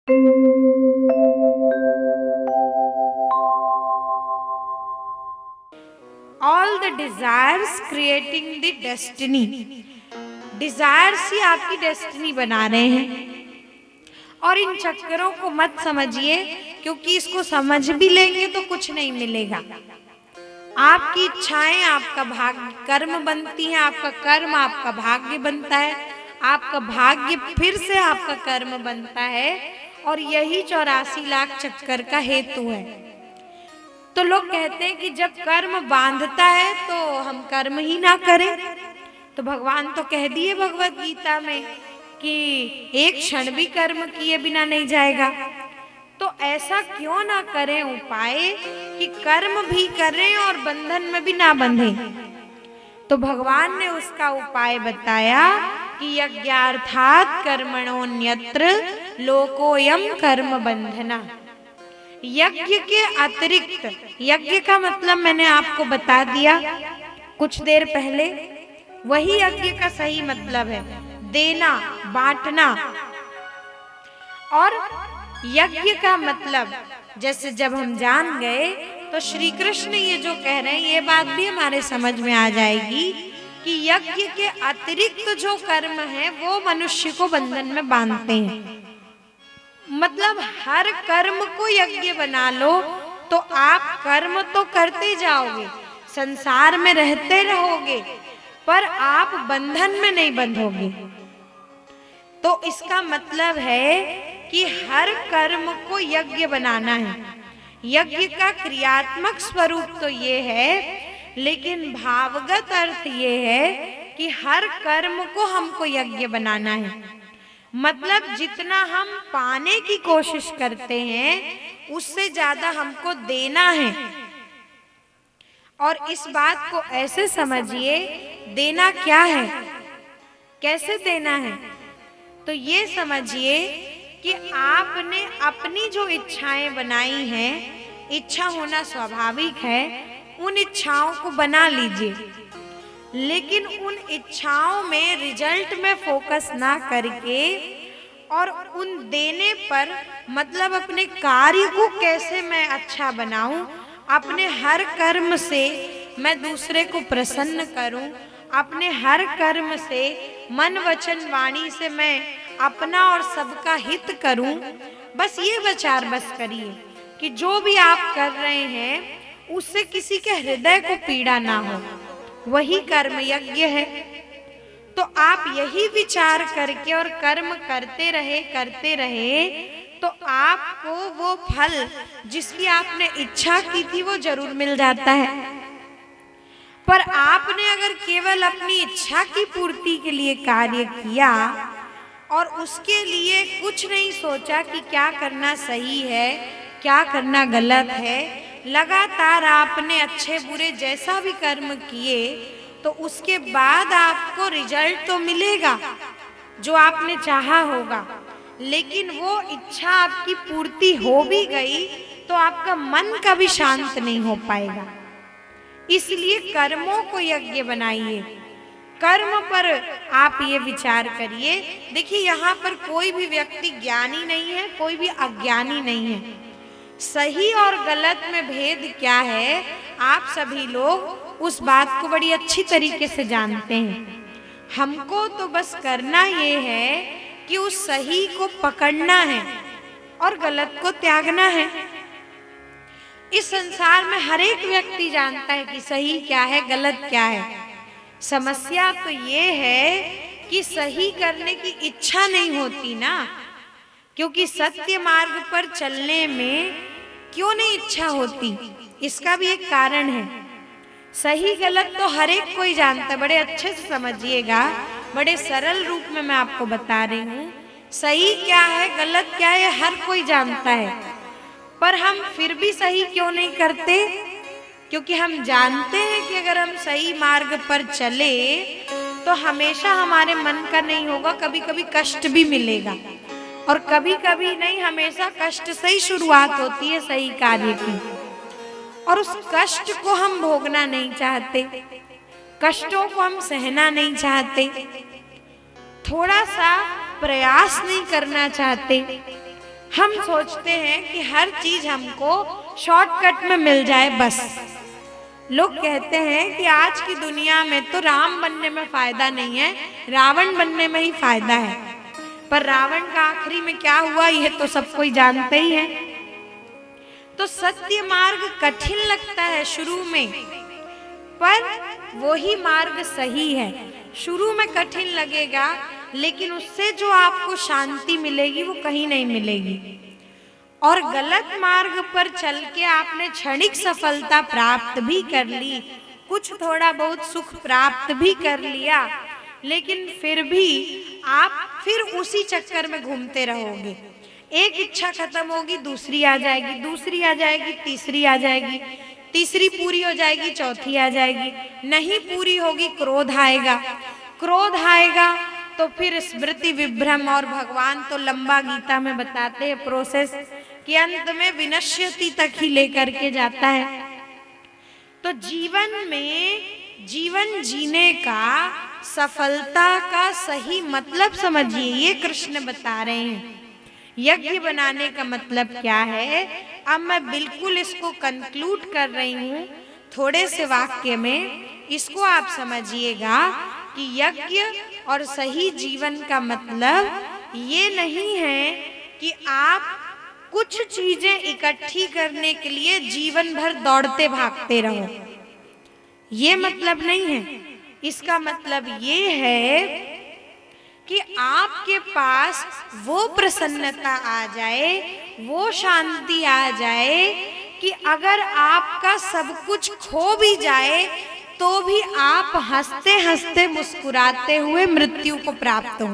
All the desires creating the destiny. Desires ही आपकी destiny बना रहे हैं। और इन चक्करों को मत समझिए, क्योंकि इसको समझ भी लेंगे तो कुछ नहीं मिलेगा। आपकी इच्छाएं आपका भाग्य कर्म बनती हैं, आपका कर्म आपका भाग्य बनता है, आपका भाग्य फिर से आपका कर्म बनता है, और यही 84 लाख चक्कर का हेतु है। तो लोग कहते हैं कि जब कर्म बांधता है तो हम कर्म ही ना करें। तो भगवान तो कह दिए भगवत गीता में कि एक क्षण भी कर्म किए बिना नहीं जाएगा। तो ऐसा क्यों ना करें उपाय कि कर्म भी करें और बंधन में भी ना बंधे। तो भगवान ने उसका उपाय बताया कि यज्ञार्थात् कर्मणोऽन्यत्र लोकोऽयं कर्म बंधना। यज्ञ के अतिरिक्त, यज्ञ का मतलब मैंने आपको बता दिया कुछ देर पहले, वही यज्ञ का सही मतलब है, देना, बांटना। और यज्ञ का मतलब जैसे जब हम जान गए तो श्री कृष्ण ये जो कह रहे हैं ये बात भी हमारे समझ में आ जाएगी कि यज्ञ के अतिरिक्त जो कर्म है वो मनुष्य को बंधन में बांधते हैं। मतलब हर कर्म को यज्ञ बना लो तो आप कर्म तो करते जाओगे, संसार में रहते रहोगे, पर आप बंधन में नहीं बंधोगे। तो इसका मतलब है कि हर कर्म को यज्ञ बनाना है। यज्ञ का क्रियात्मक स्वरूप तो ये है, लेकिन भावगत अर्थ ये है कि हर कर्म को हमको यज्ञ बनाना है। मतलब जितना हम पाने की कोशिश करते हैं उससे ज्यादा हमको देना है। और इस बात को ऐसे समझिए, देना क्या है, कैसे देना है। तो ये समझिए कि आपने अपनी जो इच्छाएं बनाई हैं, इच्छा होना स्वाभाविक है, उन इच्छाओं को बना लीजिए, लेकिन उन इच्छाओं में रिजल्ट में फोकस ना करके और उन देने पर, मतलब अपने कार्य को कैसे मैं अच्छा बनाऊं, अपने हर कर्म से मैं दूसरे को प्रसन्न करूं, अपने हर कर्म से मन वचन वाणी से मैं अपना और सबका हित करूं। बस ये विचार बस करिए कि जो भी आप कर रहे हैं उससे किसी के हृदय को पीड़ा ना हो, वही कर्म यज्ञ है। तो आप यही विचार करके और कर्म करते रहे तो आपको वो फल जिसकी आपने इच्छा की थी वो जरूर मिल जाता है। पर आपने अगर केवल अपनी इच्छा की पूर्ति के लिए कार्य किया और उसके लिए कुछ नहीं सोचा कि क्या करना सही है, क्या करना गलत है, लगातार आपने अच्छे बुरे जैसा भी कर्म किए, तो उसके बाद आपको रिजल्ट तो मिलेगा जो आपने चाहा होगा, लेकिन वो इच्छा आपकी पूर्ति हो भी गई तो आपका मन कभी शांत नहीं हो पाएगा। इसलिए कर्मों को यज्ञ बनाइए। कर्म पर आप ये विचार करिए। देखिए, यहाँ पर कोई भी व्यक्ति ज्ञानी नहीं है, कोई भी अज्ञानी नहीं है। सही और गलत में भेद क्या है, आप सभी लोग उस बात को बड़ी अच्छी तरीके से जानते हैं। हमको तो बस करना ये है कि उस सही को पकड़ना है और गलत को त्यागना है। इस संसार में हर एक व्यक्ति जानता है कि सही क्या है, गलत क्या है। समस्या तो ये है कि सही करने की इच्छा नहीं होती ना, क्योंकि सत्य मार्ग पर चलने में क्यों नहीं इच्छा होती, इसका भी एक कारण है। सही गलत तो हर एक कोई जानता है, बड़े अच्छे से समझिएगा, बड़े सरल रूप में मैं आपको बता रही हूँ। सही क्या है, गलत क्या है, हर कोई जानता है, पर हम फिर भी सही क्यों नहीं करते? क्योंकि हम जानते हैं कि अगर हम सही मार्ग पर चले तो हमेशा हमारे मन का नहीं होगा, कभी कभी कष्ट भी मिलेगा, और कभी कभी नहीं, हमेशा कष्ट से ही शुरुआत होती है सही कार्य की। और उस कष्ट को हम भोगना नहीं चाहते, कष्टों को हम सहना नहीं चाहते, थोड़ा सा प्रयास नहीं करना चाहते। हम सोचते हैं कि हर चीज हमको शॉर्टकट में मिल जाए बस। लोग कहते हैं कि आज की दुनिया में तो राम बनने में फायदा नहीं है, रावण बनने में ही फायदा है। पर रावण का आखिरी में क्या हुआ ये तो सब कोई जानते ही है। तो सत्य मार्ग कठिन लगता है शुरू में, पर वही मार्ग सही है। शुरू में कठिन लगेगा, लेकिन उससे जो आपको शांति मिलेगी वो कहीं नहीं मिलेगी। और गलत मार्ग पर चल के आपने क्षणिक सफलता प्राप्त भी कर ली, कुछ थोड़ा बहुत सुख प्राप्त भी कर लिया, लेकिन फिर भी आप फिर उसी चक्कर में घूमते रहोगे। एक इच्छा खत्म होगी, दूसरी आ जाएगी, दूसरी आ जाएगी, तीसरी आ जाएगी, तीसरी पूरी हो जाएगी, चौथी आ जाएगी, नहीं पूरी होगी, क्रोध आएगा, क्रोध आएगा तो फिर स्मृति विभ्रम। और भगवान तो लंबा गीता में बताते हैं प्रोसेस कि अंत में विनश्यति तक ही लेकर के जाता है। तो जीवन में जीवन जीने का, सफलता का सही मतलब समझिए, ये कृष्ण बता रहे हैं। यज्ञ बनाने का मतलब क्या है, अब मैं बिल्कुल इसको कंक्लूड कर रही हूँ थोड़े से वाक्य में। इसको आप समझिएगा कि यज्ञ और सही जीवन का मतलब ये नहीं है कि आप कुछ चीजें इकट्ठी करने के लिए जीवन भर दौड़ते भागते रहो, ये मतलब नहीं है। इसका मतलब ये है कि आपके पास वो प्रसन्नता आ जाए, वो शांति आ जाए कि अगर आपका सब कुछ खो भी जाए तो भी आप हंसते हंसते मुस्कुराते हुए मृत्यु को प्राप्त हो,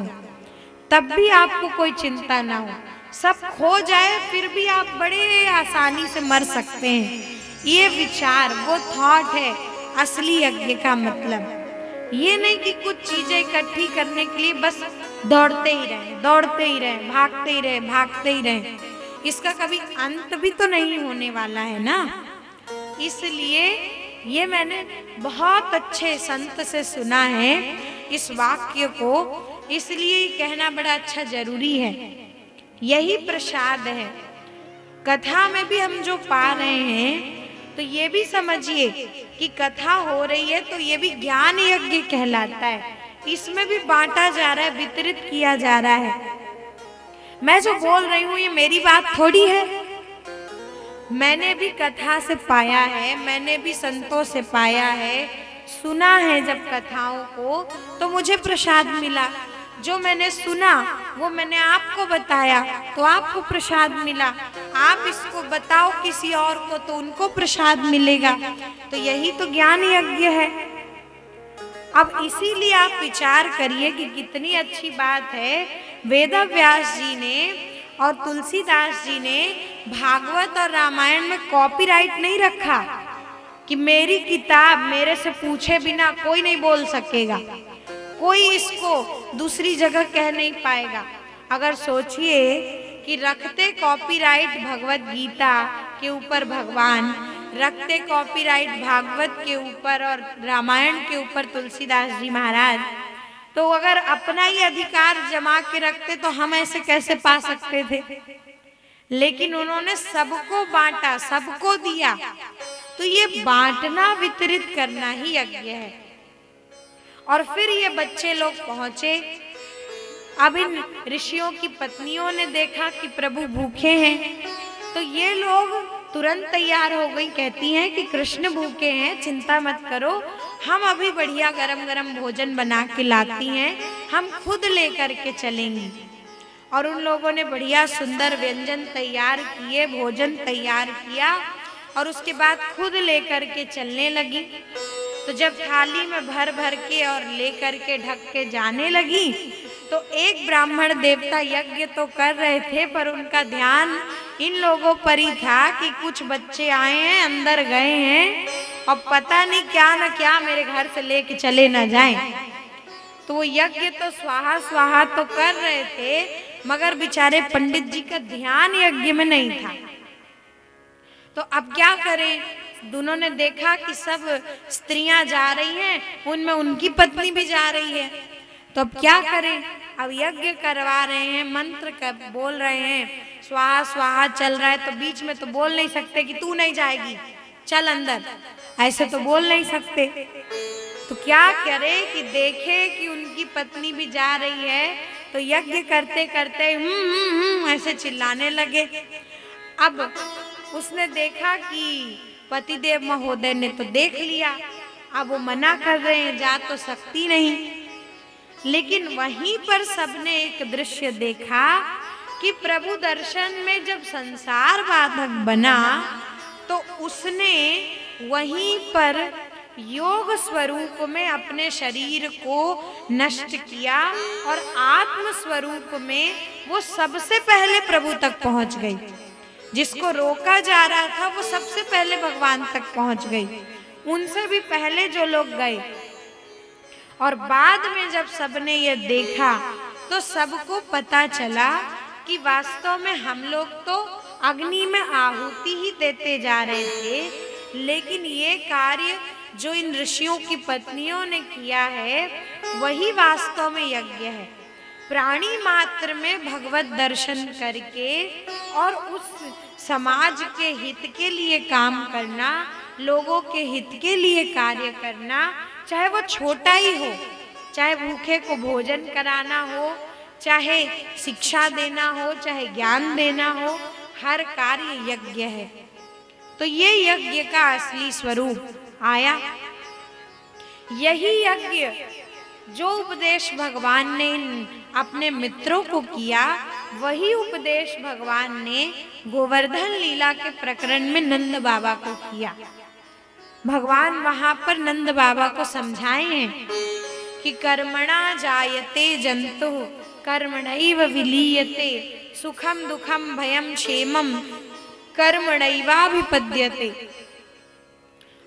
तब भी आपको कोई चिंता ना हो। सब खो जाए फिर भी आप बड़े आसानी से मर सकते हैं। ये विचार, वो थॉट है असली यज्ञ का मतलब। ये नहीं कि कुछ चीजें इकट्ठी करने के लिए बस दौड़ते ही रहे, दौड़ते ही रहे, भागते ही रहे, भागते ही रहे। इसका कभी अंत भी तो नहीं होने वाला है ना। इसलिए ये मैंने बहुत अच्छे संत से सुना है इस वाक्य को, इसलिए कहना बड़ा अच्छा जरूरी है। यही प्रसाद है। कथा में भी हम जो पा रहे हैं तो ये भी समझिए कि कथा हो रही है तो ये भी ज्ञान यज्ञ कहलाता है। इसमें भी बांटा जा रहा है, वितरित किया जा रहा है। मैं जो बोल रही हूँ ये मेरी बात थोड़ी है, मैंने भी कथा से पाया है, मैंने भी संतों से पाया है, सुना है। जब कथाओं को तो मुझे प्रसाद मिला, जो मैंने सुना वो मैंने आपको बताया तो आपको प्रसाद मिला। आप इसको बताओ किसी और को तो उनको प्रसाद मिलेगा। तो यही तो ज्ञान यज्ञ है। अब इसीलिए आप विचार करिए कि कितनी अच्छी बात है, वेदव्यास जी ने और तुलसीदास जी ने भागवत और रामायण में कॉपीराइट नहीं रखा कि मेरी किताब मेरे से पूछे बिना कोई नहीं बोल सकेगा, कोई इसको दूसरी जगह कह नहीं पाएगा। अगर सोचिए कि रखते कॉपीराइट भगवत गीता के ऊपर भगवान, रखते कॉपीराइट भागवत के ऊपर और रामायण के ऊपर तुलसीदास जी महाराज, तो अगर अपना ही अधिकार जमा के रखते तो हम ऐसे कैसे पा सकते थे। लेकिन उन्होंने सबको बांटा, सबको दिया। तो ये बांटना, वितरित करना ही यज्ञ है। और फिर ये बच्चे लोग पहुंचे। अब इन ऋषियों की पत्नियों ने देखा कि प्रभु भूखे हैं, तो ये लोग तुरंत तैयार हो गई, कहती हैं कि कृष्ण भूखे हैं, चिंता मत करो, हम अभी बढ़िया गरम गरम भोजन बना के लाती हैं, हम खुद लेकर के चलेंगी। और उन लोगों ने बढ़िया सुंदर व्यंजन तैयार किए, भोजन तैयार किया और उसके बाद खुद लेकर के चलने लगी। तो जब थाली में भर भर के और लेकर के ढक के जाने लगी तो एक ब्राह्मण देवता यज्ञ तो कर रहे थे, पर उनका ध्यान इन लोगों पर ही था कि कुछ बच्चे आए हैं, अंदर गए हैं और पता नहीं क्या ना क्या मेरे घर से लेके चले ना जाएं। तो वो यज्ञ तो स्वाहा स्वाहा तो कर रहे थे, मगर बेचारे पंडित जी का ध्यान यज्ञ में नहीं था। तो अब क्या करें, दोनों ने देखा कि सब स्त्रियां जा रही हैं, उनमें उनकी पत्नी भी जा रही है, तो अब क्या करें। अब यज्ञ करवा रहे हैं, मंत्र बोल रहे हैं, स्वाहा स्वाहा चल रहा है तो बीच में तो बोल नहीं सकते कि तू नहीं जाएगी, चल अंदर, ऐसे तो बोल नहीं सकते। तो क्या करे कि देखे कि उनकी पत्नी भी जा रही है तो यज्ञ करते करते ऐसे चिल्लाने लगे। अब उसने देखा कि पतिदेव महोदय ने तो देख लिया, अब वो मना कर रहे हैं, जा तो सकती नहीं। लेकिन वहीं पर सबने एक दृश्य देखा कि प्रभु दर्शन में जब संसार बाधक बना तो उसने वहीं पर योग स्वरूप में अपने शरीर को नष्ट किया और आत्म स्वरूप में वो सबसे पहले प्रभु तक पहुंच गई। जिसको रोका जा रहा था वो सबसे पहले भगवान तक पहुंच गई, उनसे भी पहले जो लोग गए। और बाद में जब सबने ये देखा तो सबको पता चला कि वास्तव में हम लोग तो अग्नि में आहुति ही देते जा रहे थे, लेकिन ये कार्य जो इन ऋषियों की पत्नियों ने किया है वही वास्तव में यज्ञ है। प्राणी मात्र में भगवत दर्शन करके और उस समाज के हित के लिए काम करना, लोगों के हित के लिए कार्य करना, चाहे वो छोटा ही हो, चाहे भूखे को भोजन कराना हो, चाहे शिक्षा देना हो, चाहे ज्ञान देना हो, हर कार्य यज्ञ है। तो ये यज्ञ का असली स्वरूप आया। यही यज्ञ जो उपदेश भगवान ने अपने मित्रों को किया, वही उपदेश भगवान ने गोवर्धन लीला के प्रकरण में नंद बाबा को किया। भगवान वहां पर नंद बाबा को समझाए हैं कि कर्मणा जायते जंतु कर्मणैव विलीयते, सुखम दुखम भयम क्षेमम कर्मणैवाभिपद्यते।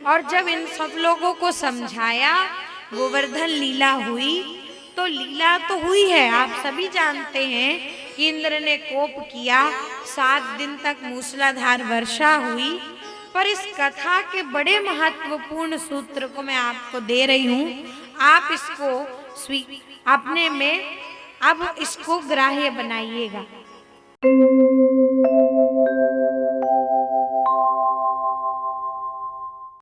और जब इन सब लोगों को समझाया, गोवर्धन लीला हुई, तो लीला तो हुई है, आप सभी जानते हैं कि इंद्र ने कोप किया, 7 दिन तक मूसलाधार वर्षा हुई। पर इस कथा के बड़े महत्वपूर्ण सूत्र को मैं आपको दे रही हूँ, आप इसको अपने में अब इसको ग्राह्य बनाइएगा।